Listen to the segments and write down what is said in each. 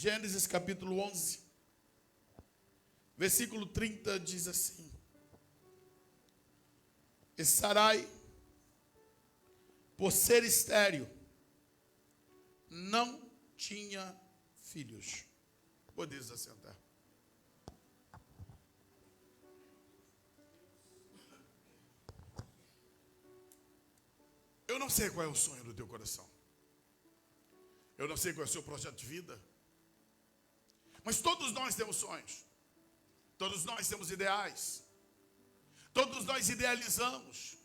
Gênesis capítulo 11, versículo 30 diz assim: E Sarai, por ser estéril, não tinha filhos. Podeis assentar. Eu não sei qual é o sonho do teu coração. Eu não sei qual é o seu projeto de vida. Mas todos nós temos sonhos. Todos nós temos ideais. Todos nós idealizamos.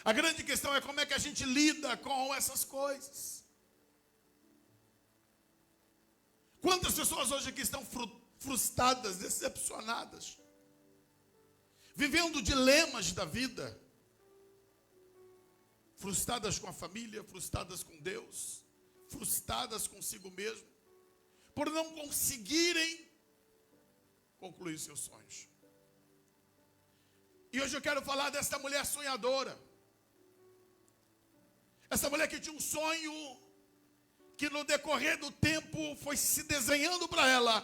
A grande questão é como é que a gente lida com essas coisas. Quantas pessoas hoje aqui estão frustradas, decepcionadas, vivendo dilemas da vida, frustradas com a família, frustradas com Deus, frustradas consigo mesmo, por não conseguirem concluir seus sonhos. E hoje eu quero falar desta mulher sonhadora. Essa mulher que tinha um sonho que no decorrer do tempo foi se desenhando para ela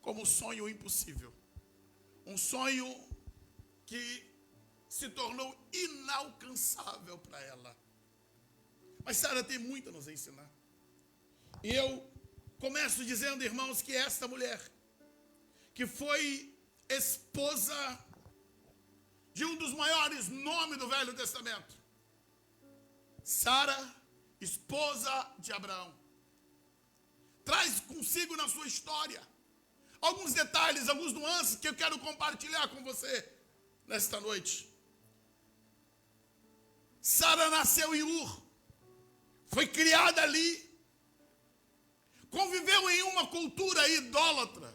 como um sonho impossível. Um sonho que se tornou inalcançável para ela. Mas Sara tem muito a nos ensinar. E eu começo dizendo, irmãos, que esta mulher, que foi esposa de um dos maiores nomes do Velho Testamento, Sara, esposa de Abraão, traz consigo na sua história alguns detalhes, alguns nuances que eu quero compartilhar com você nesta noite. Sara nasceu em Ur, foi criada ali, conviveu em uma cultura idólatra,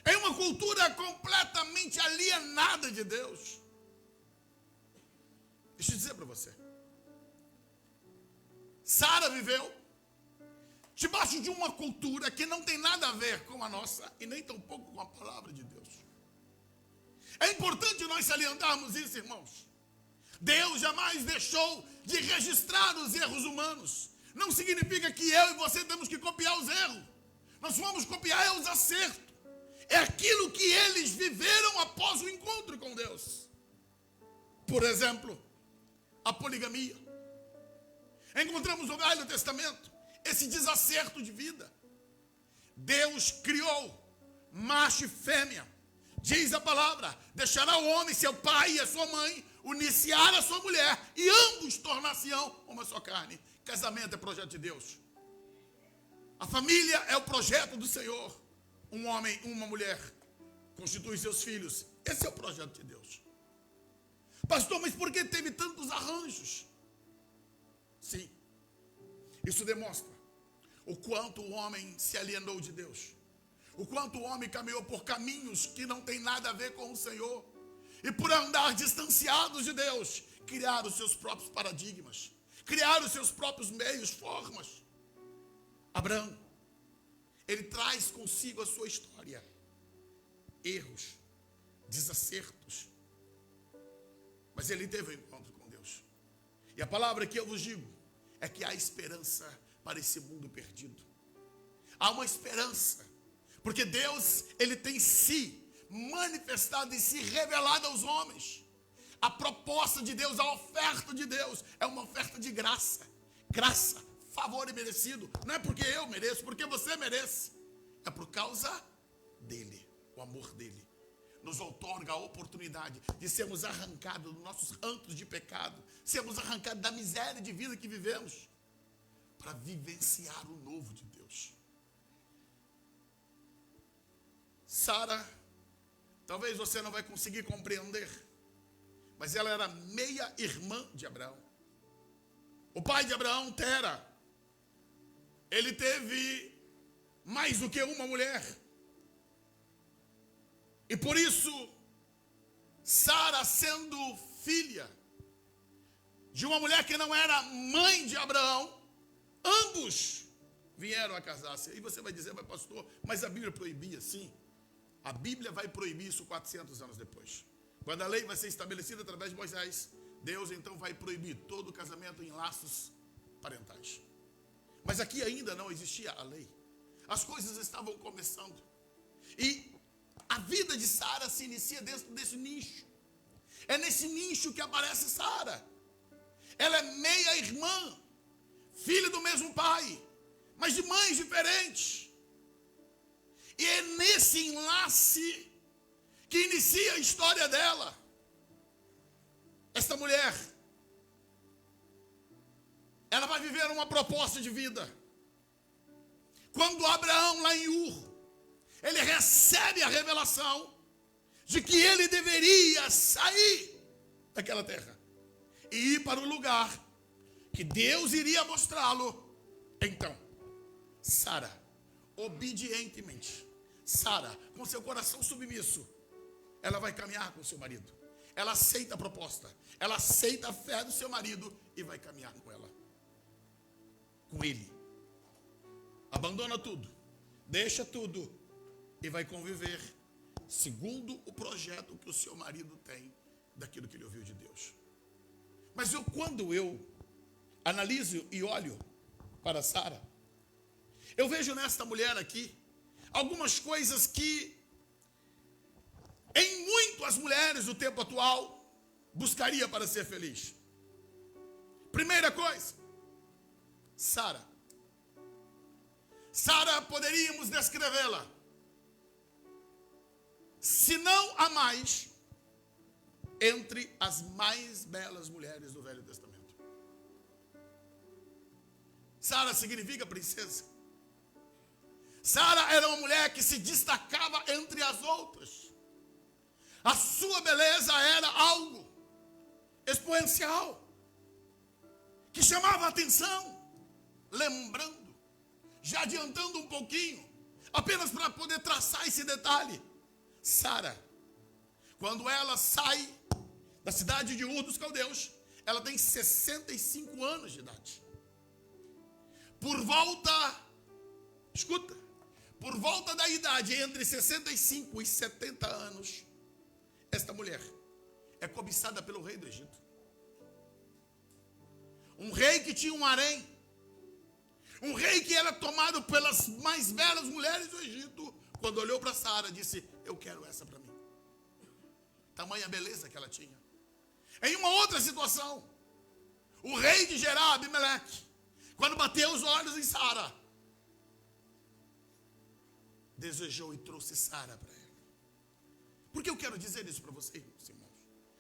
em uma cultura completamente alienada de Deus. Deixa eu dizer para você, Sara viveu debaixo de uma cultura que não tem nada a ver com a nossa e nem tampouco com a palavra de Deus. É importante nós salientarmos isso, irmãos. Deus jamais deixou de registrar os erros humanos. Não significa que eu e você temos que copiar os erros. Nós vamos copiar os acertos. É aquilo que eles viveram após o encontro com Deus. Por exemplo, a poligamia. Encontramos no Velho Testamento esse desacerto de vida. Deus criou macho e fêmea. Diz a palavra: deixará o homem seu pai e a sua mãe, uniciar a sua mulher, e ambos tornar-se-ão uma só carne. Casamento é projeto de Deus. A família é o projeto do Senhor. Um homem, uma mulher constituem seus filhos. Esse é o projeto de Deus. Pastor, mas por que teve tantos arranjos? Sim, isso demonstra o quanto o homem se alienou de Deus, o quanto o homem caminhou por caminhos que não tem nada a ver com o Senhor, e por andar distanciados de Deus, criaram os seus próprios paradigmas, criaram os seus próprios meios, formas. Abraão, ele traz consigo a sua história, erros, desacertos, mas ele teve um encontro com Deus. E a palavra que eu vos digo é que há esperança para esse mundo perdido. Há uma esperança, porque Deus, ele tem se manifestado e se revelado aos homens. A proposta de Deus, a oferta de Deus é uma oferta de graça. Graça, favor imerecido. Não é porque eu mereço, porque você merece. É por causa dele, o amor dele nos outorga a oportunidade de sermos arrancados dos nossos antros de pecado, sermos arrancados da miséria de vida que vivemos, para vivenciar o novo de Deus. Sara, talvez você não vai conseguir compreender, mas ela era meia-irmã de Abraão. O pai de Abraão, Tera, ele teve mais do que uma mulher. E por isso, Sara, sendo filha de uma mulher que não era mãe de Abraão, ambos vieram a casar-se. E você vai dizer, mas pastor, mas a Bíblia proibia? Sim, a Bíblia vai proibir isso 400 anos depois. Quando a lei vai ser estabelecida através de Moisés, Deus então vai proibir todo o casamento em laços parentais. Mas aqui ainda não existia a lei. As coisas estavam começando. E a vida de Sara se inicia dentro desse nicho. É nesse nicho que aparece Sara. Ela é meia-irmã, filha do mesmo pai, mas de mães diferentes. E é nesse enlace que inicia a história dela. Esta mulher, ela vai viver uma proposta de vida. Quando Abraão, lá em Ur, ele recebe a revelação de que ele deveria sair daquela terra e ir para o lugar que Deus iria mostrá-lo. Então, Sara, obedientemente, Sara, com seu coração submisso, ela vai caminhar com seu marido. Ela aceita a proposta, ela aceita a fé do seu marido e vai caminhar com ela, com ele. Abandona tudo, deixa tudo e vai conviver segundo o projeto que o seu marido tem daquilo que ele ouviu de Deus. Mas quando eu analiso e olho para Sara, eu vejo nesta mulher aqui algumas coisas que em muito as mulheres do tempo atual buscaria para ser feliz. Primeira coisa, Sara, poderíamos descrevê-la, se não a mais, entre as mais belas mulheres do Velho Testamento. Sara significa princesa. Sara era uma mulher que se destacava entre as outras. A sua beleza era algo exponencial, que chamava a atenção. Lembrando, já adiantando um pouquinho, apenas para poder traçar esse detalhe, Sara, quando ela sai da cidade de Ur dos Caldeus, ela tem 65 anos de idade. Por volta da idade entre 65 e 70 anos, esta mulher é cobiçada pelo rei do Egito. Um rei que tinha um harém. Um rei que era tomado pelas mais belas mulheres do Egito. Quando olhou para Sara, disse: eu quero essa para mim. Tamanha beleza que ela tinha. Em uma outra situação, o rei de Gerar, Abimeleque, quando bateu os olhos em Sara, desejou e trouxe Sara para ele. Por que eu quero dizer isso para vocês, irmãos?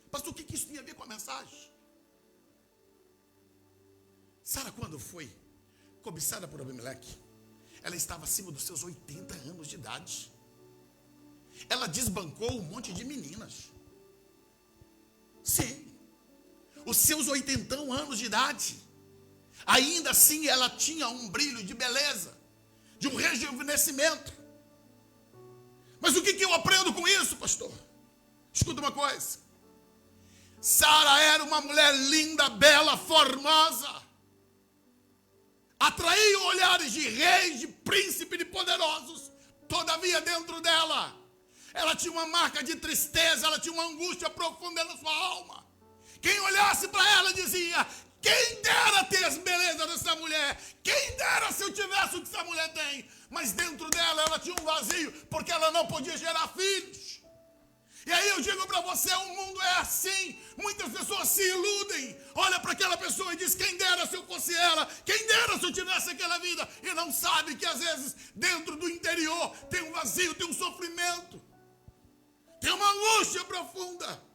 Pastor, o que isso tem a ver com a mensagem? Sara, quando foi cobiçada por Abimeleque, ela estava acima dos seus 80 anos de idade. Ela desbancou um monte de meninas. Sim, os seus 80 anos de idade. Ainda assim ela tinha um brilho de beleza, de um rejuvenescimento. Mas o que eu aprendo com isso, pastor? Escuta uma coisa. Sara era uma mulher linda, bela, formosa. Atraía olhares de reis, de príncipes, de poderosos. Todavia, dentro dela, ela tinha uma marca de tristeza, ela tinha uma angústia profunda na sua alma. Quem olhasse para ela dizia: quem dera ter as belezas dessa mulher, quem dera se eu tivesse o que essa mulher tem. Mas dentro dela ela tinha um vazio, porque ela não podia gerar filhos. E aí eu digo para você, o mundo é assim. Muitas pessoas se iludem, olha para aquela pessoa e diz: quem dera se eu fosse ela, quem dera se eu tivesse aquela vida. E não sabe que às vezes dentro do interior tem um vazio, tem um sofrimento, tem uma angústia profunda.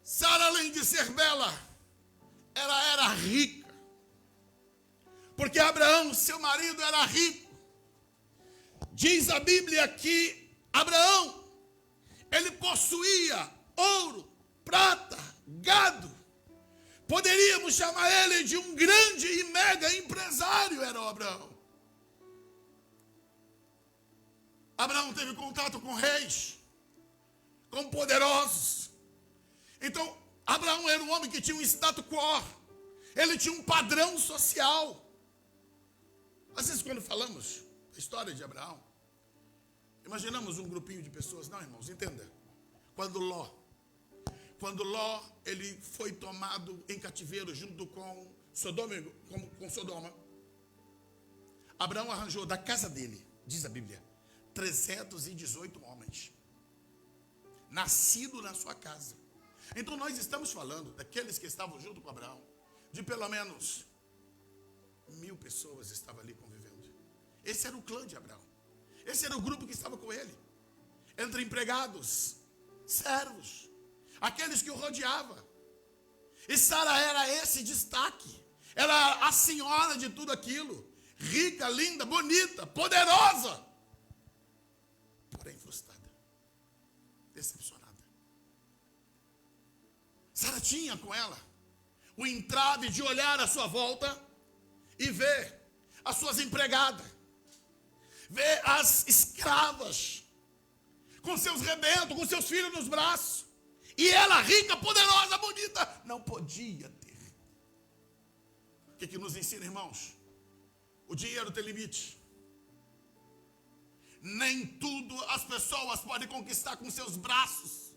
Sara, além de ser bela, ela era rica. Porque Abraão, seu marido, era rico. Diz a Bíblia que Abraão, ele possuía ouro, prata, gado. Poderíamos chamar ele de um grande e mega empresário, era o Abraão. Abraão teve contato com reis, com poderosos. Então, Abraão era um homem que tinha um status quo. Ele tinha um padrão social. Às vezes, quando falamos da história de Abraão, imaginamos um grupinho de pessoas. Não, irmãos, entenda. Quando Ló, ele foi tomado em cativeiro junto com com Sodoma, Abraão arranjou da casa dele, diz a Bíblia, 318 homens, nascidos na sua casa. Então nós estamos falando daqueles que estavam junto com Abraão, de pelo menos 1000 pessoas estavam ali convivendo. Esse era o clã de Abraão. Esse era o grupo que estava com ele. Entre empregados, servos, aqueles que o rodeavam. E Sara era esse destaque. Era a senhora de tudo aquilo. Rica, linda, bonita, poderosa. Porém frustrada. Decepcionada. Sara tinha com ela o entrave de olhar à sua volta e ver as suas empregadas, ver as escravas com seus rebentos, com seus filhos nos braços, e ela rica, poderosa, bonita, não podia ter. O que nos ensina, irmãos? O dinheiro tem limite. Nem tudo as pessoas podem conquistar com seus braços.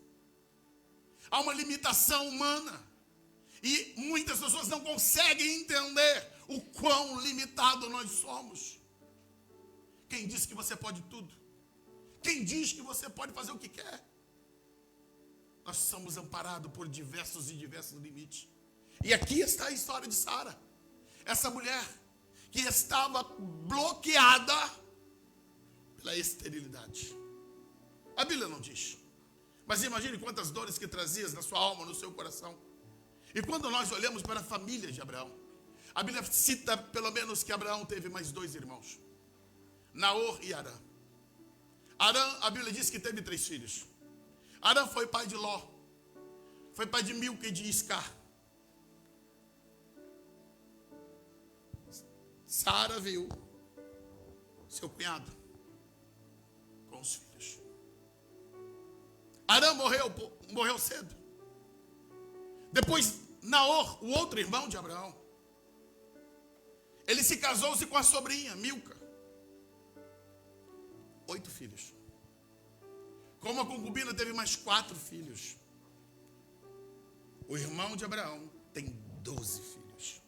Há uma limitação humana. E muitas pessoas não conseguem entender o quão limitado nós somos. Quem diz que você pode tudo? Quem diz que você pode fazer o que quer? Nós somos amparados por diversos e diversos limites. E aqui está a história de Sara. Essa mulher que estava bloqueada pela esterilidade. A Bíblia não diz. Mas imagine quantas dores que trazias na sua alma, no seu coração. E quando nós olhamos para a família de Abraão, a Bíblia cita pelo menos que Abraão teve mais 2 irmãos, Naor e Arã. Arã, a Bíblia diz que teve 3 filhos. Arã foi pai de Ló, foi pai de Milca e de Iscar. Sara viu seu cunhado com os filhos. Arã morreu cedo. Depois, Naor, o outro irmão de Abraão, ele se casou-se com a sobrinha, Milca. 8 filhos. Com uma concubina teve mais 4 filhos. O irmão de Abraão tem 12 filhos.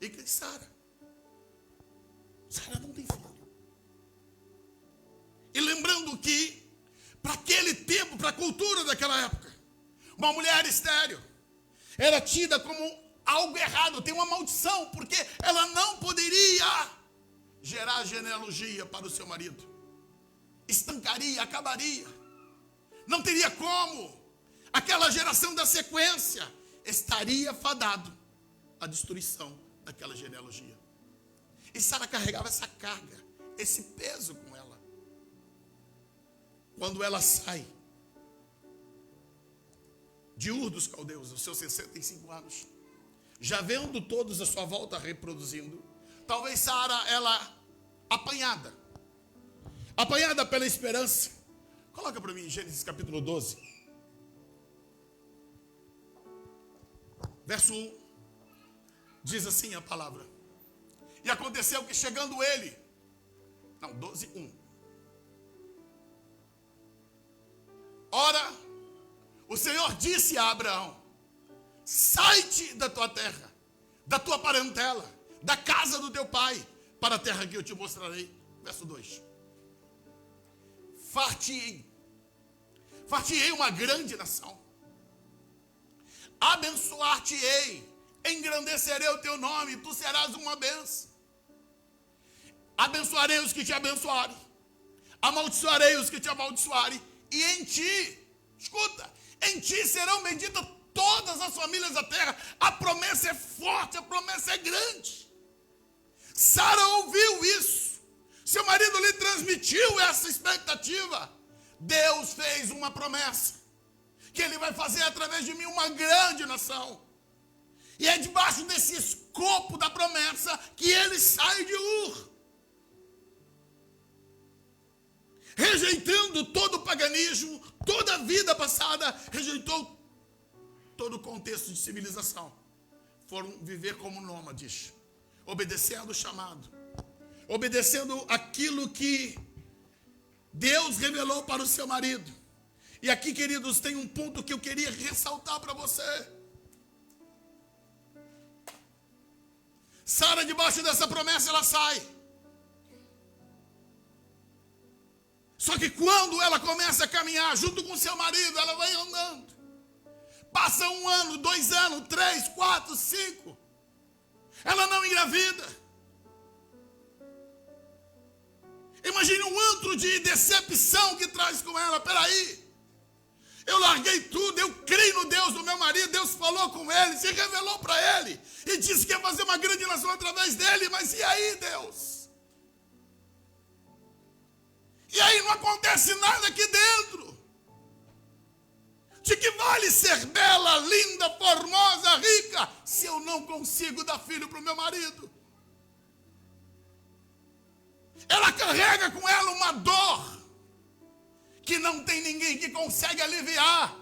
E quem é Sara? Sara não tem filho. E lembrando que, para aquele tempo, para a cultura daquela época, uma mulher estéril era tida como algo errado, tem uma maldição, porque ela não poderia gerar genealogia para o seu marido. Estancaria, acabaria. Não teria como. Aquela geração da sequência estaria fadado à destruição daquela genealogia. E Sara carregava essa carga, esse peso com ela. Quando ela sai de Ur dos Caldeus, aos seus 65 anos, já vendo todos à sua volta reproduzindo, talvez Sara, ela apanhada pela esperança. Coloca para mim Gênesis capítulo 12, verso 1, diz assim a palavra: e aconteceu que chegando ele, 12, 1. Ora, o Senhor disse a Abraão: sai-te da tua terra, da tua parentela, da casa do teu pai, para a terra que eu te mostrarei. Verso 2. Far-te-ei uma grande nação, abençoar-te-ei, engrandecerei o teu nome, tu serás uma bênção. Abençoarei os que te abençoarem, amaldiçoarei os que te amaldiçoarem, e em ti, escuta, em ti serão benditas todas as famílias da terra. A promessa é forte, a promessa é grande. Sara ouviu isso. Seu marido lhe transmitiu essa expectativa. Deus fez uma promessa, que Ele vai fazer através de mim uma grande nação. E é debaixo desse escopo da promessa que ele sai de Ur, rejeitando todo o paganismo, toda a vida passada, rejeitou todo o contexto de civilização. Foram viver como nômades, obedecendo o chamado, obedecendo aquilo que Deus revelou para o seu marido. E aqui, queridos, tem um ponto que eu queria ressaltar para você. Sara, debaixo dessa promessa, ela sai. Só que quando ela começa a caminhar junto com seu marido, ela vai andando. Passa 1 ano, 2 anos, 3, 4, 5. Ela não engravida. Imagine um antro de decepção que traz com ela. Peraí, eu larguei tudo, eu creio no Deus do meu marido, Deus falou com ele, se revelou para ele, e disse que ia fazer uma grande nação através dele, mas e aí, Deus? E aí não acontece nada aqui dentro. De que vale ser bela, linda, formosa, rica, se eu não consigo dar filho para o meu marido? Ela carrega com ela uma dor que não tem ninguém que consegue aliviar.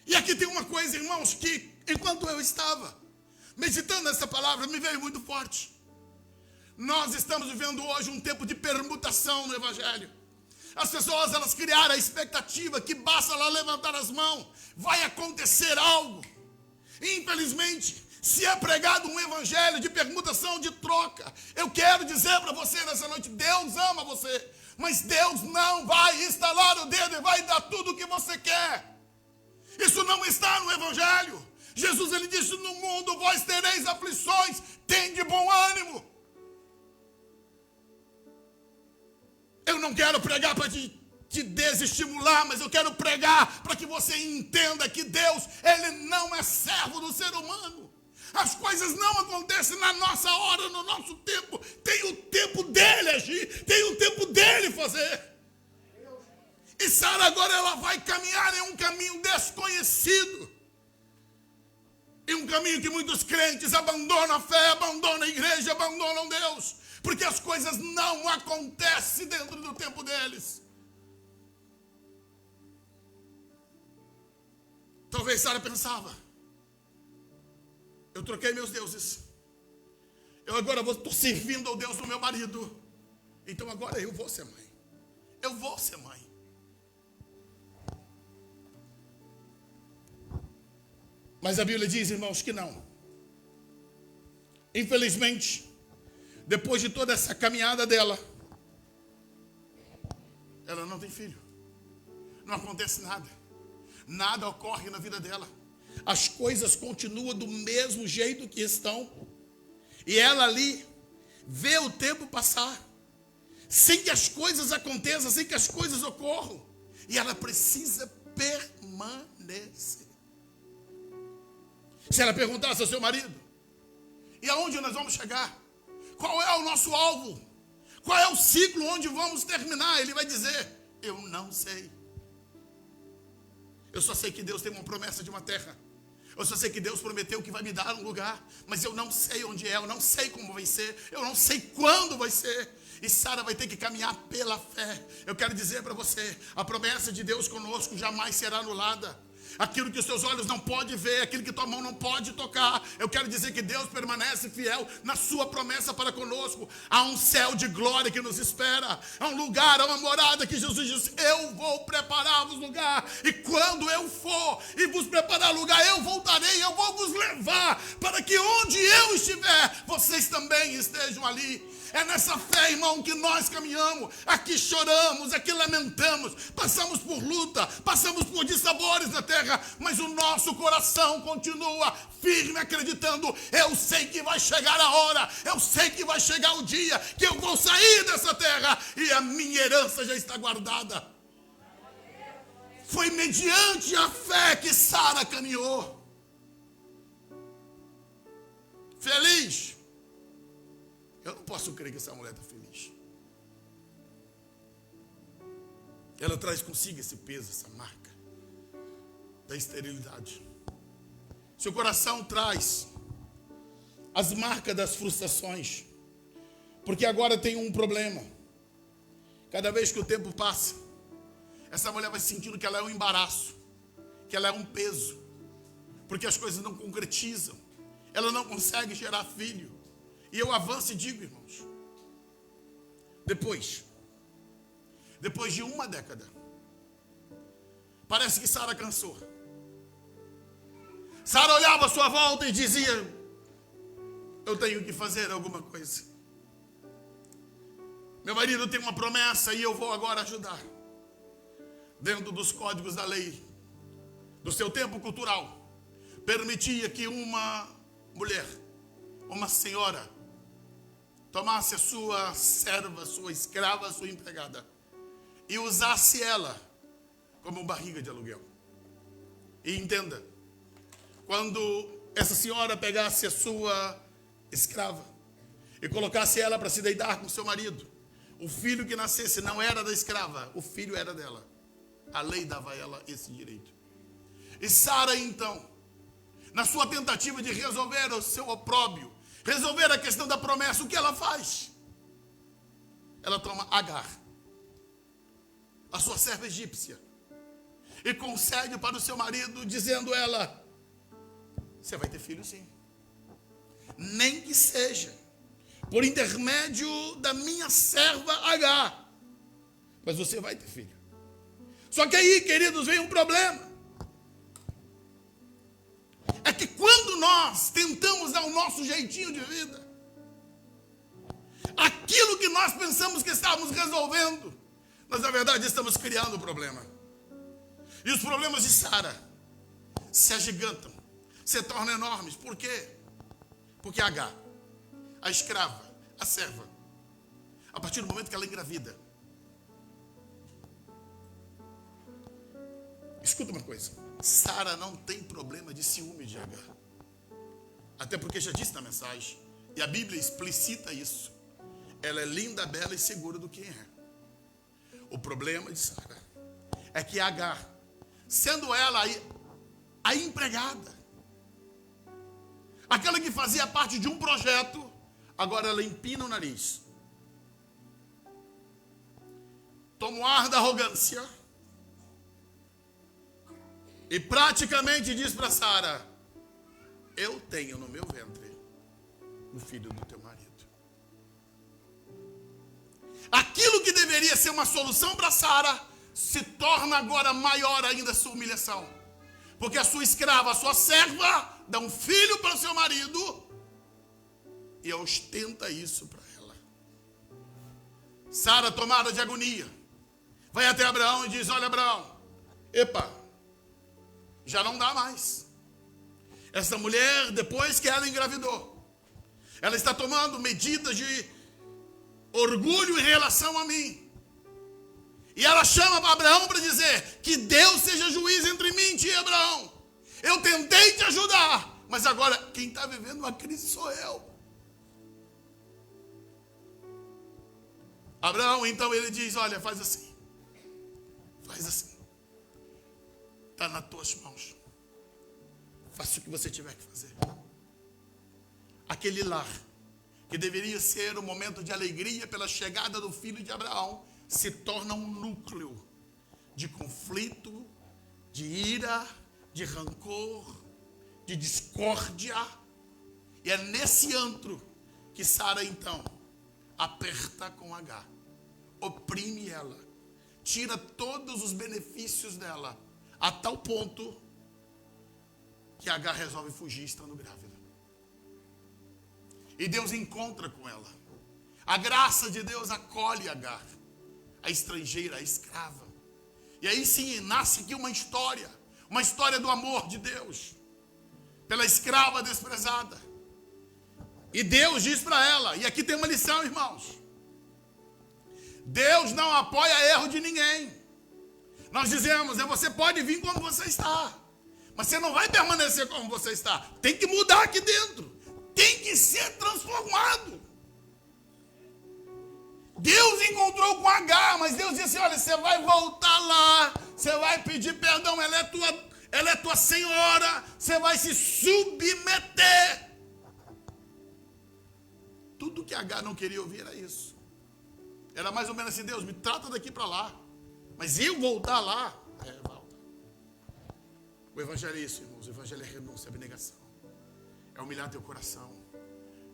E aqui tem uma coisa, irmãos, que enquanto eu estava meditando nessa palavra, me veio muito forte. Nós estamos vivendo hoje um tempo de permutação no Evangelho. As pessoas, elas criaram a expectativa que basta ela levantar as mãos, vai acontecer algo. Infelizmente, se é pregado um evangelho de permutação, de troca, eu quero dizer para você nessa noite, Deus ama você, mas Deus não vai estalar o dedo e vai dar tudo o que você quer. Isso não está no evangelho. Jesus, ele disse, no mundo vós tereis aflições, tende bom ânimo. Eu não quero pregar para te desestimular, mas eu quero pregar para que você entenda que Deus, ele não é servo do ser humano. As coisas não acontecem na nossa hora, no nosso tempo. Tem o tempo dele agir, tem o tempo dele fazer. E Sara agora ela vai caminhar em um caminho desconhecido. Em um caminho que muitos crentes abandonam a fé, abandonam a igreja, abandonam Deus. Porque as coisas não acontecem dentro do tempo deles. Talvez Sara pensava, eu troquei meus deuses. Eu agora estou servindo ao Deus do meu marido. Então agora eu vou ser mãe. Eu vou ser mãe. Mas a Bíblia diz, irmãos, que não. Infelizmente, depois de toda essa caminhada dela, ela não tem filho. Não acontece nada. Nada ocorre na vida dela. As coisas continuam do mesmo jeito que estão. E ela ali vê o tempo passar, sem que as coisas aconteçam, sem que as coisas ocorram. E ela precisa permanecer. Se ela perguntasse ao seu marido, e aonde nós vamos chegar? Qual é o nosso alvo? Qual é o ciclo onde vamos terminar? Ele vai dizer, eu não sei. Eu só sei que Deus tem uma promessa de uma terra. Eu só sei que Deus prometeu que vai me dar um lugar. Mas eu não sei onde é, eu não sei como vai ser. Eu não sei quando vai ser. E Sara vai ter que caminhar pela fé. Eu quero dizer para você, a promessa de Deus conosco jamais será anulada. Aquilo que os teus olhos não podem ver, aquilo que tua mão não pode tocar. Eu quero dizer que Deus permanece fiel na sua promessa para conosco. Há um céu de glória que nos espera. Há um lugar, há uma morada que Jesus diz, eu vou preparar-vos lugar. E quando eu for e vos preparar lugar, eu voltarei, eu vou vos levar, para que onde eu estiver, vocês também estejam ali. É nessa fé, irmão, que nós caminhamos. Aqui choramos, aqui lamentamos, passamos por luta, passamos por dissabores na terra, mas o nosso coração continua firme, acreditando, eu sei que vai chegar a hora, eu sei que vai chegar o dia que eu vou sair dessa terra e a minha herança já está guardada. Foi mediante a fé que Sara caminhou. Feliz. Eu não posso crer que essa mulher está feliz. Ela traz consigo esse peso, essa marca da esterilidade. Seu coração traz as marcas das frustrações. Porque agora tem um problema. Cada vez que o tempo passa, essa mulher vai sentindo que ela é um embaraço, que ela é um peso. Porque as coisas não concretizam. Ela não consegue gerar filho. E eu avanço e digo, irmãos, depois de 1 década, parece que Sara cansou. Sara olhava à sua volta e dizia, eu tenho que fazer alguma coisa. Meu marido tem uma promessa e eu vou agora ajudar. Dentro dos códigos da lei, do seu tempo cultural, permitia que uma mulher, uma senhora, tomasse a sua serva, sua escrava, sua empregada e usasse ela como barriga de aluguel. E entenda, quando essa senhora pegasse a sua escrava e colocasse ela para se deitar com seu marido, o filho que nascesse não era da escrava, o filho era dela. A lei dava a ela esse direito. E Sara, então, na sua tentativa de resolver o seu opróbrio, resolver a questão da promessa, o que ela faz? Ela toma Agar, a sua serva egípcia, e concede para o seu marido, dizendo ela: você vai ter filho sim, nem que seja por intermédio da minha serva Agar, mas você vai ter filho. Só que aí, queridos, vem um problema. É que quando nós tentamos dar o nosso jeitinho de vida, aquilo que nós pensamos que estávamos resolvendo, nós na verdade estamos criando um problema. E os problemas de Sara se agigantam, se tornam enormes. Por quê? Porque Agar, a escrava, a serva, a partir do momento que ela engravida, escuta uma coisa, Sara não tem problema de ciúme de Agar. Até porque já disse na mensagem, e a Bíblia explicita isso, ela é linda, bela e segura do que é. O problema de Sara é que Agar, sendo ela a empregada, aquela que fazia parte de um projeto, agora ela empina o nariz, toma o ar da arrogância e praticamente diz para Sara: eu tenho no meu ventre o filho do teu marido. Aquilo que deveria ser uma solução para Sara se torna agora maior ainda a sua humilhação, porque a sua escrava, a sua serva, dá um filho para o seu marido e ostenta isso para ela. Sara, tomada de agonia, vai até Abraão e diz: olha, Abraão, epa, já não dá mais. Essa mulher, depois que ela engravidou, ela está tomando medidas de orgulho em relação a mim. E ela chama para Abraão para dizer: que Deus seja juiz entre mim e ti, Abraão. Eu tentei te ajudar, mas agora quem está vivendo uma crise sou eu. Abraão, então, ele diz: olha, faz assim. Está nas tuas mãos. Faça o que você tiver que fazer. Aquele lar, que deveria ser um momento de alegria pela chegada do filho de Abraão, se torna um núcleo de conflito, de ira, de rancor, de discórdia. E é nesse antro que Sara, então, aperta com Agar, oprime ela, tira todos os benefícios dela, a tal ponto que Agar resolve fugir estando grávida. E Deus encontra com ela. A graça de Deus acolhe Agar, a estrangeira, a escrava. E aí sim nasce aqui uma história do amor de Deus pela escrava desprezada. E Deus diz para ela, e aqui tem uma lição, irmãos: Deus não apoia erro de ninguém. Nós dizemos: você pode vir como você está, mas você não vai permanecer como você está. Tem que mudar aqui dentro. Tem que ser transformado. Deus encontrou com Agar, mas Deus disse: olha, você vai voltar lá, você vai pedir perdão, ela é tua senhora, você vai se submeter. Tudo que Agar não queria ouvir era isso. Era mais ou menos assim: Deus, me trata daqui para lá, mas eu voltar lá, volta. O evangelho é isso, irmãos. O evangelho é renúncia, abnegação. É humilhar teu coração.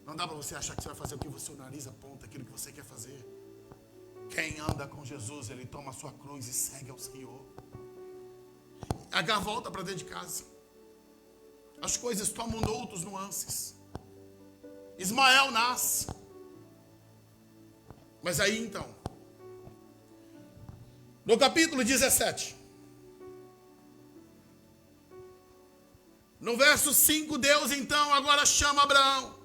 Não dá para você achar que você vai fazer o que o seu nariz aponta, aquilo que você quer fazer. Quem anda com Jesus, ele toma a sua cruz e segue ao Senhor. Agar volta para dentro de casa. As coisas tomam outros nuances. Ismael nasce. Mas aí então, no capítulo 17, no verso 5, Deus então agora chama Abraão.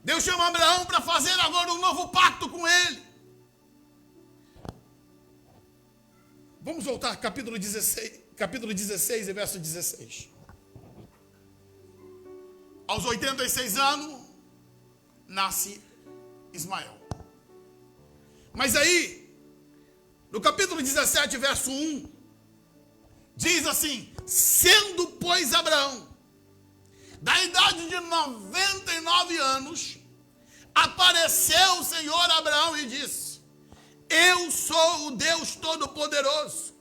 Deus chama Abraão para fazer agora um novo pacto com ele. Vamos voltar, capítulo 16 e verso 16. Aos 86 anos, nasce Ismael. Mas aí, no capítulo 17, verso 1, diz assim: sendo, pois, Abraão da idade de 99 anos, apareceu o Senhor a Abraão e disse: eu sou o Deus Todo-Poderoso,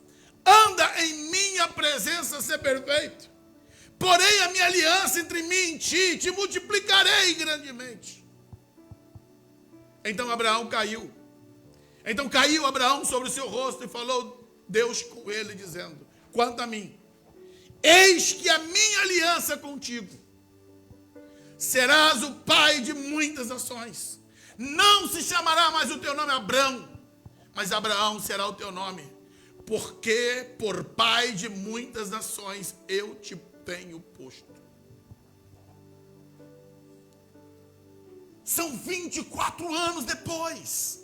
anda em minha presença ser perfeito, porém a minha aliança entre mim e ti, te multiplicarei grandemente. Então caiu Abraão sobre o seu rosto e falou Deus com ele, dizendo: quanto a mim, eis que a minha aliança contigo, serás o pai de muitas nações. Não se chamará mais o teu nome Abrão, mas Abraão será o teu nome, porque por pai de muitas nações eu te tenho posto. São 24 anos depois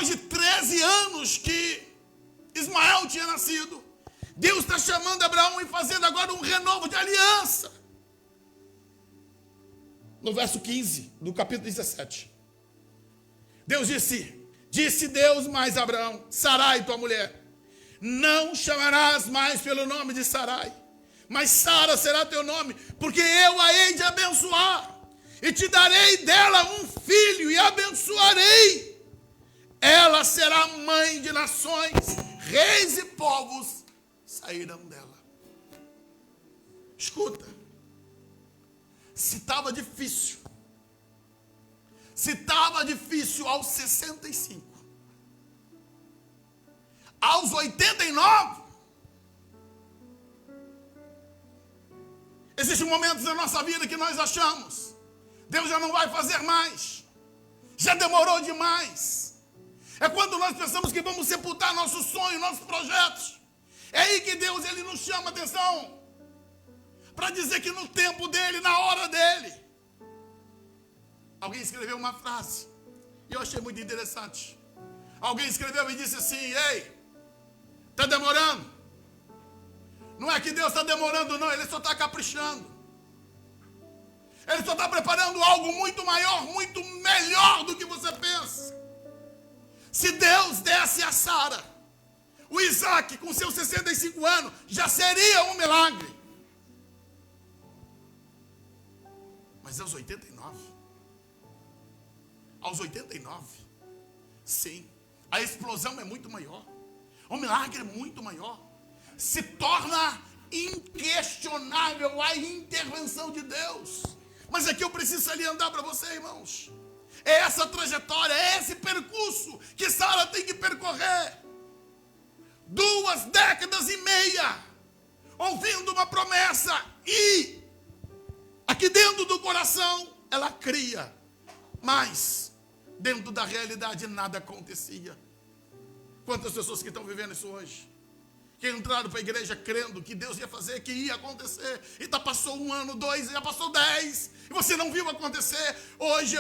de 13 anos que Ismael tinha nascido, Deus está chamando Abraão e fazendo agora um renovo de aliança. No verso 15 do capítulo 17, Deus disse Deus mais a Abraão: Sarai, tua mulher, não chamarás mais pelo nome de Sarai, mas Sara será teu nome, porque eu a hei de abençoar, e te darei dela um filho, e abençoarei. Ela será mãe de nações, reis e povos sairão dela. Escuta, se estava difícil aos 65, aos 89, existem momentos na nossa vida que nós achamos, Deus já não vai fazer mais, já demorou demais. É quando nós pensamos que vamos sepultar nossos sonhos, nossos projetos. É aí que Deus ele nos chama a atenção, para dizer que no tempo dele, na hora dele. Alguém escreveu uma frase, e eu achei muito interessante. Alguém escreveu e disse assim: ei, está demorando? Não é que Deus está demorando, não, Ele só está caprichando. Ele só está preparando algo muito maior, muito melhor do que você pensa. Se Deus desse a Sara o Isaac com seus 65 anos, já seria um milagre. Mas aos 89, sim, a explosão é muito maior, o milagre é muito maior, se torna inquestionável a intervenção de Deus. Mas aqui eu preciso salientar para você, irmãos, é essa trajetória, é esse percurso que Sara tem que percorrer. 2 décadas e meia, ouvindo uma promessa, e aqui dentro do coração ela cria, mas dentro da realidade nada acontecia. Quantas pessoas que estão vivendo isso hoje, que entraram para a igreja crendo que Deus ia fazer, que ia acontecer, e passou 1 ano, 2, já passou 10, e você não viu acontecer. Hoje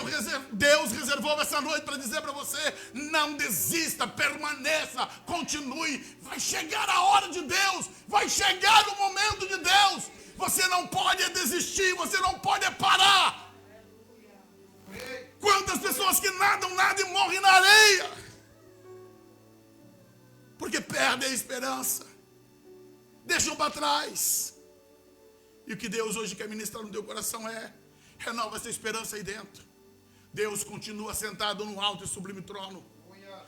Deus reservou essa noite para dizer para você: não desista, permaneça, continue. Vai chegar a hora de Deus, vai chegar o momento de Deus. Você não pode desistir, você não pode parar. Quantas pessoas que nadam e morrem na areia, porque perdem a esperança, deixam para trás. E o que Deus hoje quer ministrar no teu coração é: renova essa esperança aí dentro. Deus continua sentado no alto e sublime trono.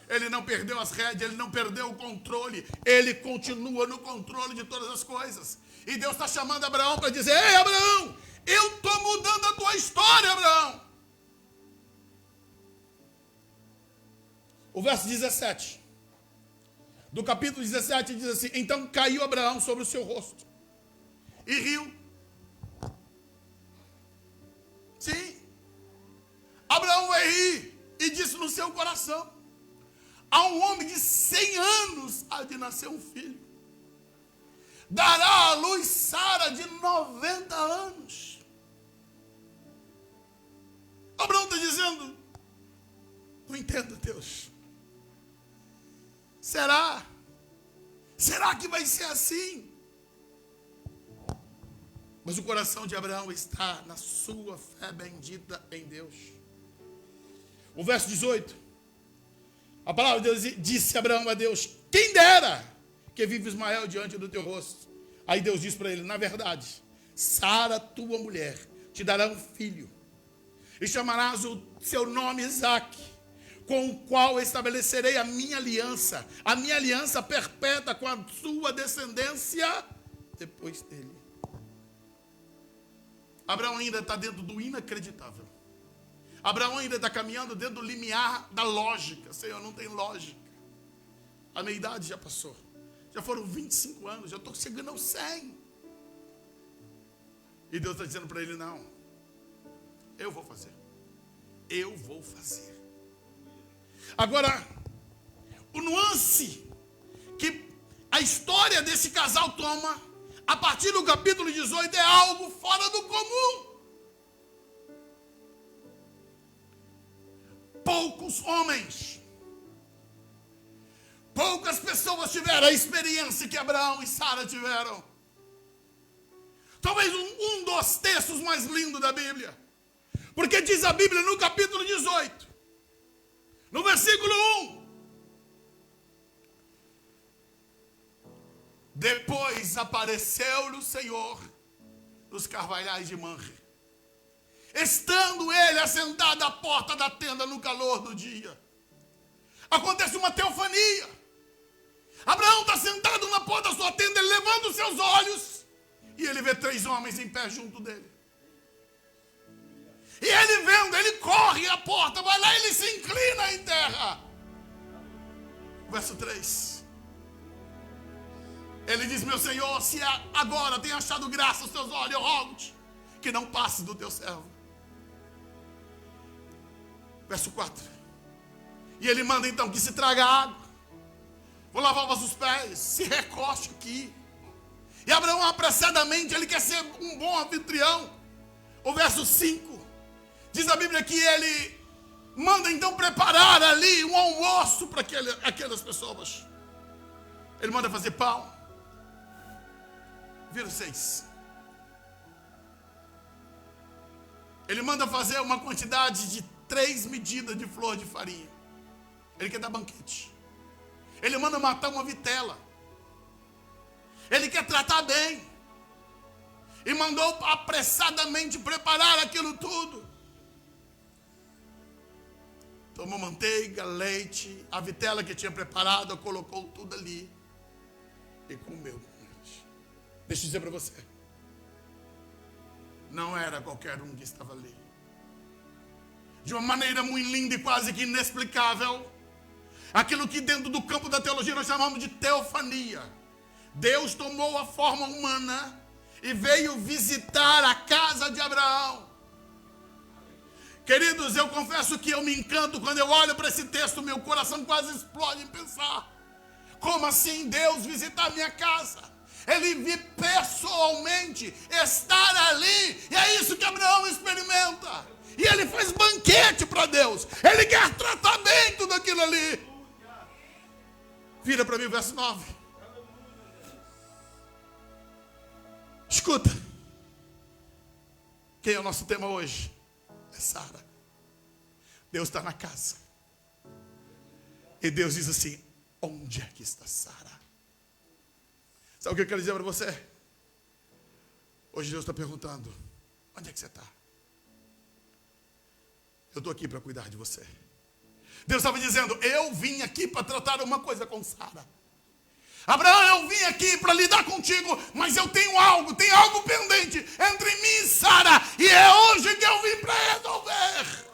Ele não perdeu as rédeas, Ele não perdeu o controle, Ele continua no controle de todas as coisas. E Deus está chamando Abraão para dizer: ei, Abraão, eu estou mudando a tua história, Abraão. O verso 17 do capítulo 17 diz assim: então caiu Abraão sobre o seu rosto e riu. Sim. Abraão vai rir e disse no seu coração: a um homem de 100 anos há de nascer um filho. Dará à luz Sara de 90 anos. Abraão está dizendo: não entendo, Deus. Será? Será que vai ser assim? Mas o coração de Abraão está na sua fé bendita em Deus. O verso 18. A palavra de Deus disse Abraão a Deus: quem dera que vive Ismael diante do teu rosto. Aí Deus disse para ele: na verdade, Sara, tua mulher, te dará um filho. E chamarás o seu nome Isaque, com o qual estabelecerei a minha aliança perpétua com a sua descendência depois dele. Abraão ainda está dentro do inacreditável. Abraão ainda está caminhando dentro do limiar da lógica. Senhor, não tem lógica. A minha idade já passou. Já foram 25 anos, já estou chegando aos 100. E Deus está dizendo para ele: não, eu vou fazer. Eu vou fazer. Agora, o nuance que a história desse casal toma, a partir do capítulo 18, é algo fora do comum. Poucos homens, poucas pessoas tiveram a experiência que Abraão e Sara tiveram. Talvez um dos textos mais lindos da Bíblia. Porque diz a Bíblia no capítulo 18, no versículo 1. Depois apareceu-lhe o Senhor nos carvalhais de Manre, estando ele assentado à porta da tenda no calor do dia. Acontece uma teofania. Abraão está sentado na porta da sua tenda, ele levanta os seus olhos e ele vê 3 homens em pé junto dele. E ele vendo, ele corre à porta, vai lá e ele se inclina em terra. Verso 3. Ele diz: meu Senhor, se agora tem achado graça aos teus olhos, eu rogo-te que não passe do teu servo. Verso 4. E ele manda então que se traga água. Vou lavar os pés, se recoste aqui. E Abraão apressadamente, ele quer ser um bom anfitrião. O verso 5. Diz a Bíblia que ele manda então preparar ali um almoço para aquelas pessoas. Ele manda fazer pão. Vira 6. Ele manda fazer uma quantidade de 3 medidas de flor de farinha. Ele quer dar banquete. Ele manda matar uma vitela. Ele quer tratar bem. E mandou apressadamente preparar aquilo tudo. Tomou manteiga, leite, a vitela que tinha preparado, colocou tudo ali e comeu. Deixa eu dizer para você, não era qualquer um que estava ali. De uma maneira muito linda e quase que inexplicável, aquilo que dentro do campo da teologia nós chamamos de teofania. Deus tomou a forma humana e veio visitar a casa de Abraão. Queridos, eu confesso que eu me encanto quando eu olho para esse texto, meu coração quase explode em pensar: como assim Deus visitar a minha casa? Ele vir pessoalmente, estar ali, e é isso que Abraão experimenta. E ele faz banquete para Deus, ele quer tratar bem tudo aquilo ali. Vira para mim o verso 9. Escuta, quem é o nosso tema hoje? É Sara. Deus está na casa. E Deus diz assim: onde é que está Sara? Sabe o que eu quero dizer para você? Hoje Deus está perguntando: onde é que você está? Eu estou aqui para cuidar de você. Deus estava dizendo: eu vim aqui para tratar uma coisa com Sara. Abraão, eu vim aqui para lidar contigo, mas eu tenho algo pendente entre mim e Sara, e é hoje que eu vim para resolver.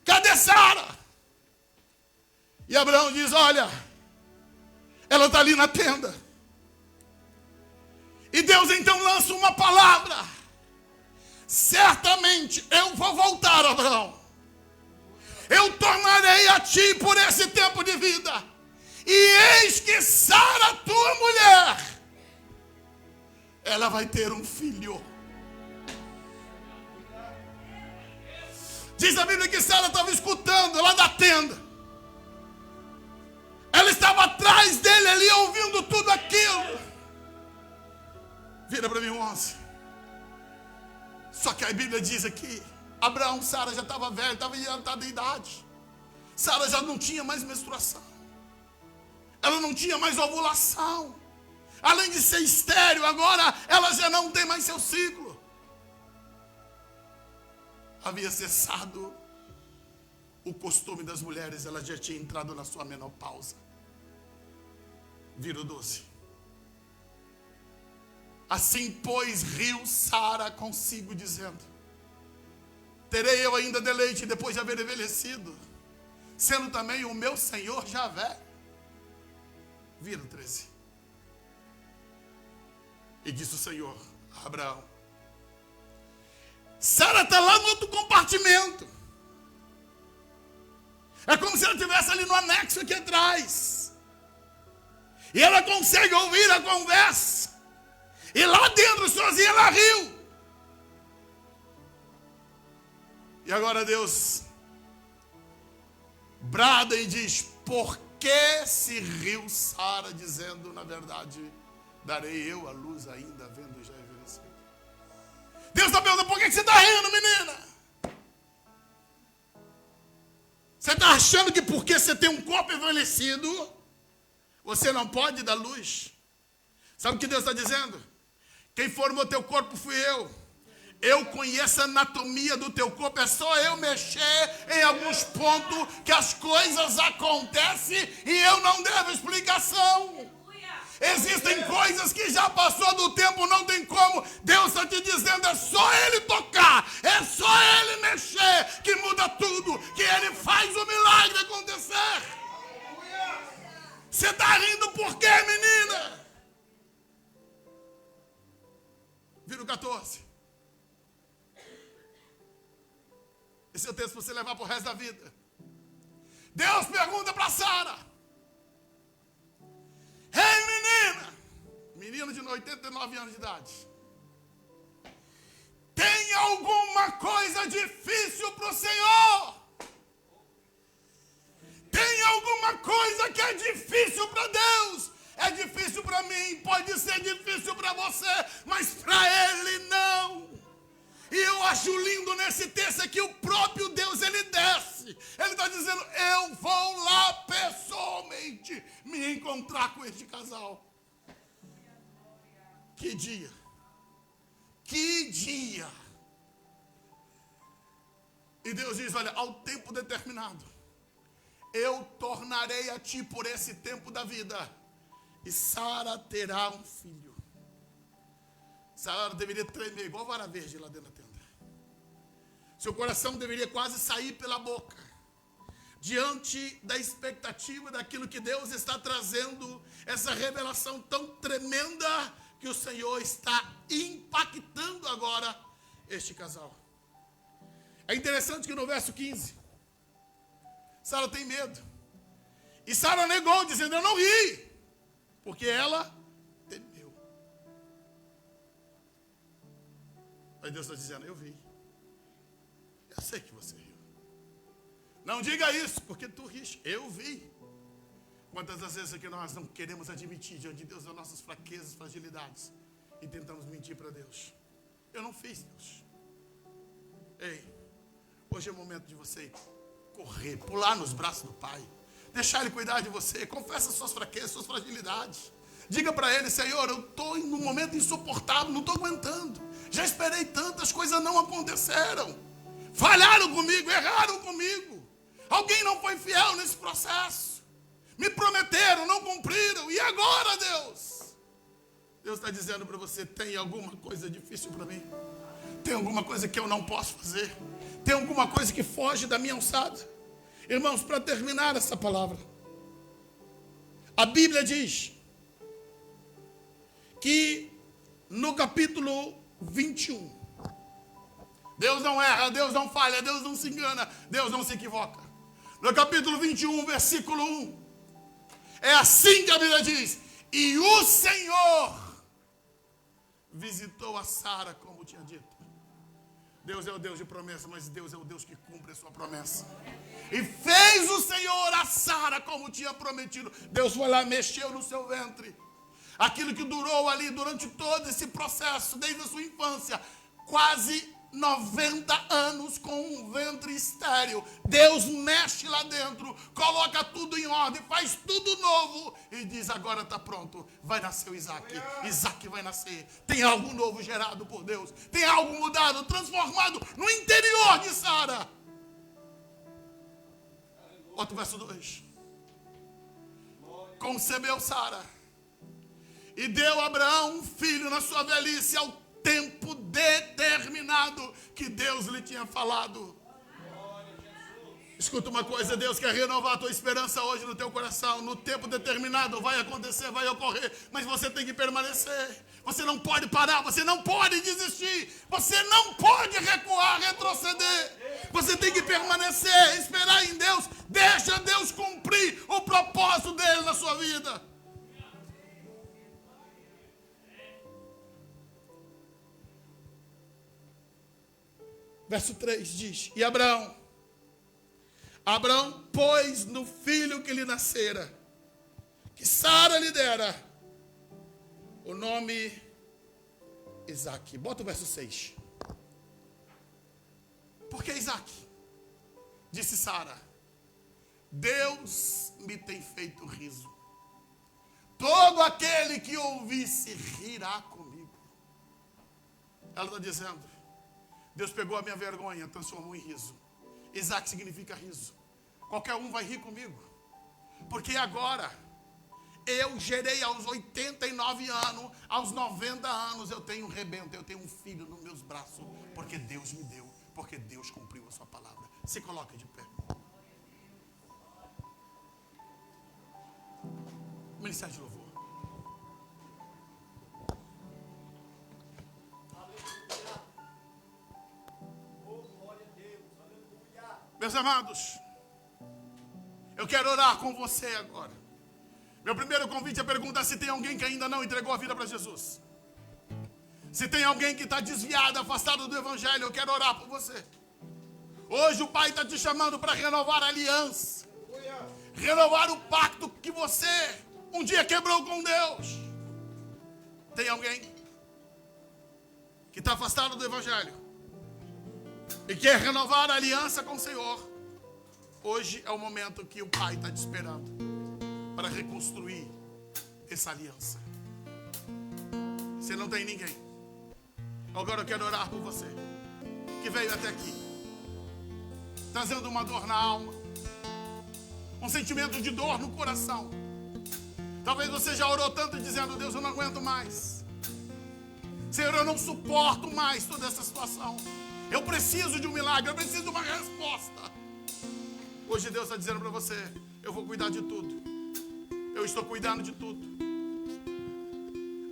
Cadê Sara? E Abraão diz: olha, ela está ali na tenda. E Deus então lança uma palavra: certamente eu vou voltar, Abraão. Eu tornarei a ti por esse tempo de vida. E eis que Sara, tua mulher, ela vai ter um filho. Diz a Bíblia que Sara estava escutando lá da tenda. Ela estava atrás dele ali, ouvindo tudo aquilo. Vira para mim 11. Só que a Bíblia diz aqui, Abraão, Sara já estava velha, estava adiantada de idade. Sara já não tinha mais menstruação. Ela não tinha mais ovulação. Além de ser estéril, agora ela já não tem mais seu ciclo. Havia cessado o costume das mulheres, ela já tinha entrado na sua menopausa. Vira o 12. Assim, pois, riu Sara consigo, dizendo: terei eu ainda deleite depois de haver envelhecido, sendo também o meu senhor já velho. Vira o 13. E disse o Senhor a Abraão: Sara está lá no outro compartimento. É como se ela estivesse ali no anexo aqui atrás. E ela consegue ouvir a conversa. E lá dentro, sozinha, ela riu. E agora Deus brada e diz: por que se riu Sara, dizendo, na verdade, darei eu a luz ainda, vendo já envelhecido? Deus está perguntando: por que você está rindo, menina? Você está achando que porque você tem um corpo envelhecido, você não pode dar luz? Sabe o que Deus está dizendo? Quem formou teu corpo fui eu. Eu conheço a anatomia do teu corpo. É só eu mexer em alguns pontos que as coisas acontecem e eu não devo explicação. Existem coisas que já passou do tempo, não tem como. Deus está te dizendo: é só Ele tocar, é só Ele mexer, que muda tudo, que Ele faz o milagre acontecer. Você está rindo por quê, menina? Vira o 14. Esse é o texto para você levar para o resto da vida. Deus pergunta para Sara: ei, menina de 89 anos de idade, tem alguma coisa difícil para o Senhor? Tem alguma coisa que é difícil para Deus? É difícil para mim, pode ser difícil para você, mas para Ele não. E eu acho lindo nesse texto aqui, o próprio Deus, Ele desce. Ele está dizendo: eu vou lá pessoalmente me encontrar com este casal. Que dia! Que dia! E Deus diz: olha, ao tempo determinado, eu tornarei a ti por esse tempo da vida, e Sara terá um filho. Sara deveria tremer igual vara verde lá dentro da tenda. Seu coração deveria quase sair pela boca, diante da expectativa daquilo que Deus está trazendo, essa revelação tão tremenda que o Senhor está impactando agora este casal. É interessante que no verso 15, Sara tem medo. E Sara negou, dizendo: eu não ri, porque ela temeu. Mas Deus está dizendo: eu vi. Eu sei que você riu. Não diga isso, porque tu riste. Eu vi. Quantas das vezes é que nós não queremos admitir diante de Deus as nossas fraquezas, fragilidades, e tentamos mentir para Deus? Eu não fiz, Deus. Ei, hoje é o momento de você correr, pular nos braços do Pai, deixar Ele cuidar de você. Confessa suas fraquezas, suas fragilidades. Diga para Ele: Senhor, eu estou em um momento insuportável, não estou aguentando. Já esperei tanto, as coisas não aconteceram. Falharam comigo, erraram comigo. Alguém não foi fiel nesse processo. Me prometeram, não cumpriram. E agora, Deus? Deus está dizendo para você: tem alguma coisa difícil para mim? Tem alguma coisa que eu não posso fazer? Tem alguma coisa que foge da minha alçada? Irmãos, para terminar essa palavra, a Bíblia diz que no capítulo 21. Deus não erra, Deus não falha, Deus não se engana, Deus não se equivoca. No capítulo 21, versículo 1. É assim que a Bíblia diz: e o Senhor visitou a Sara como tinha dito. Deus é o Deus de promessa, mas Deus é o Deus que cumpre a sua promessa. E fez o Senhor a Sara como tinha prometido. Deus foi lá, mexeu no seu ventre. Aquilo que durou ali durante todo esse processo, desde a sua infância, quase 90 anos com um ventre estéril. Deus mexe lá dentro, coloca tudo em ordem, faz tudo novo e diz: agora está pronto, vai nascer o Isaac. Isaac vai nascer. Tem algo novo gerado por Deus, tem algo mudado, transformado no interior de Sara. Outro verso 2. Concebeu Sara e deu a Abraão um filho na sua velhice, ao tempo determinado que Deus lhe tinha falado. Escuta uma coisa: Deus quer renovar a tua esperança hoje no teu coração. No tempo determinado vai acontecer, vai ocorrer, mas você tem que permanecer. Você não pode parar, você não pode desistir, você não pode recuar, retroceder. Você tem que permanecer, esperar em Deus. Deixa Deus cumprir o propósito dele na sua vida. Verso 3 diz: e Abraão pôs no filho que lhe nascera, que Sara lhe dera, o nome Isaac. Bota o verso 6. Por que Isaac? Disse Sara: Deus me tem feito riso. Todo aquele que ouvisse rirá comigo. Ela está dizendo: Deus pegou a minha vergonha, transformou em riso. Isaac significa riso. Qualquer um vai rir comigo. Porque agora, eu gerei aos 89 anos, aos 90 anos, eu tenho um rebento, eu tenho um filho nos meus braços. Porque Deus me deu, porque Deus cumpriu a sua palavra. Se coloque de pé. Ministério de louvor. Meus amados, eu quero orar com você agora. Meu primeiro convite é perguntar se tem alguém que ainda não entregou a vida para Jesus. Se tem alguém que está desviado, afastado do Evangelho, eu quero orar por você. Hoje o Pai está te chamando para renovar a aliança. Renovar o pacto que você um dia quebrou com Deus. Tem alguém que está afastado do Evangelho e quer renovar a aliança com o Senhor? Hoje é o momento que o Pai está te esperando para reconstruir essa aliança. Se não tem ninguém, agora eu quero orar por você que veio até aqui trazendo uma dor na alma, um sentimento de dor no coração. Talvez você já orou tanto dizendo: Deus, eu não aguento mais. Senhor, eu não suporto mais toda essa situação. Eu preciso de um milagre, eu preciso de uma resposta. Hoje Deus está dizendo para você: eu vou cuidar de tudo. Eu estou cuidando de tudo.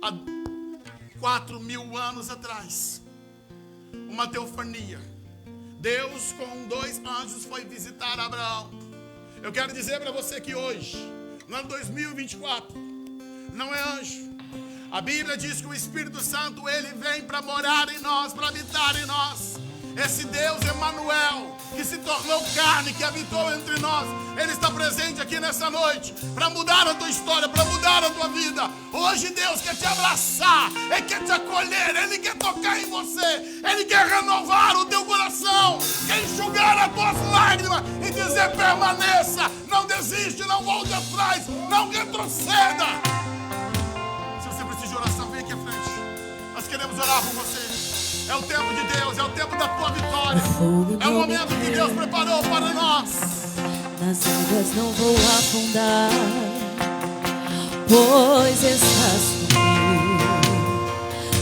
Há 4.000 anos atrás, uma teofania. Deus com 2 anjos foi visitar Abraão. Eu quero dizer para você que hoje, no ano 2024, não é anjo. A Bíblia diz que o Espírito Santo, ele vem para morar em nós, para habitar em nós. Esse Deus Emanuel, que se tornou carne, que habitou entre nós, ele está presente aqui nessa noite para mudar a tua história, para mudar a tua vida. Hoje Deus quer te abraçar, Ele quer te acolher, Ele quer tocar em você, Ele quer renovar o teu coração, quer enxugar as tuas lágrimas e dizer: permaneça, não desiste, não volte atrás, não retroceda. Se você precisa de oração, vem aqui à frente. Nós queremos orar por você. É o tempo de Deus, é o tempo da tua vitória. É o momento que Deus preparou para nós. Nas águas não vou afundar, pois estás comigo.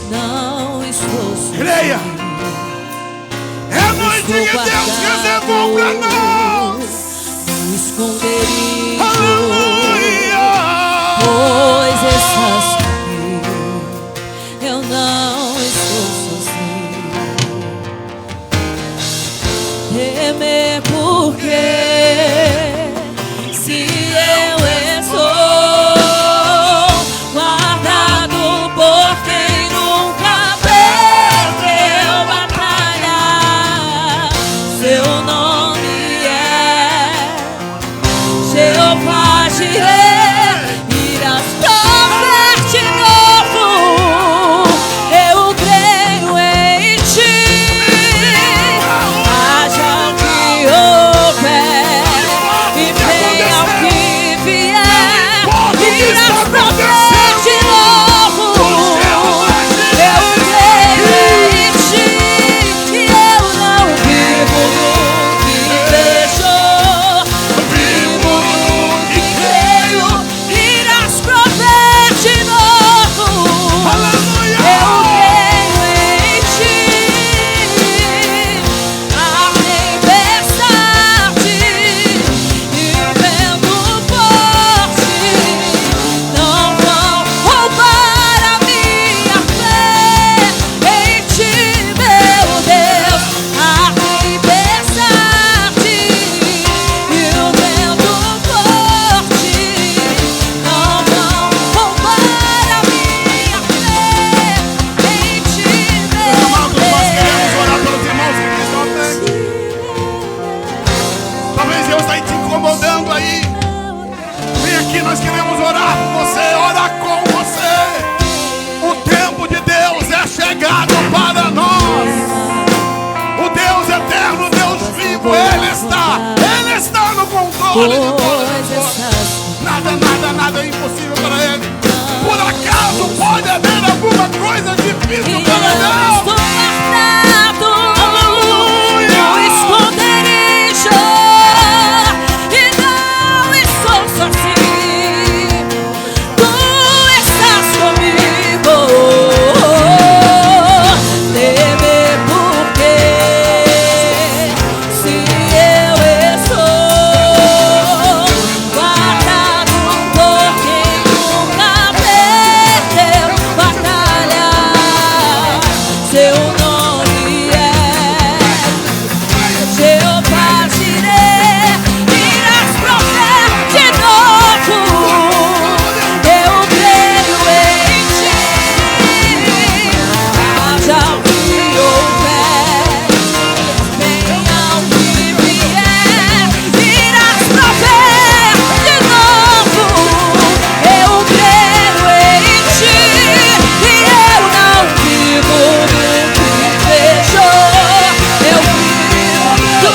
Não estou sozinho. Creia! É a noite que Deus reservou para nós. No esconderijo, aleluia! pois estás comigo. Eu não criado para nós. O Deus eterno, o Deus vivo, Ele está no controle de todas as coisas. Nada é impossível para Ele. Por acaso pode haver alguma coisa difícil para Deus?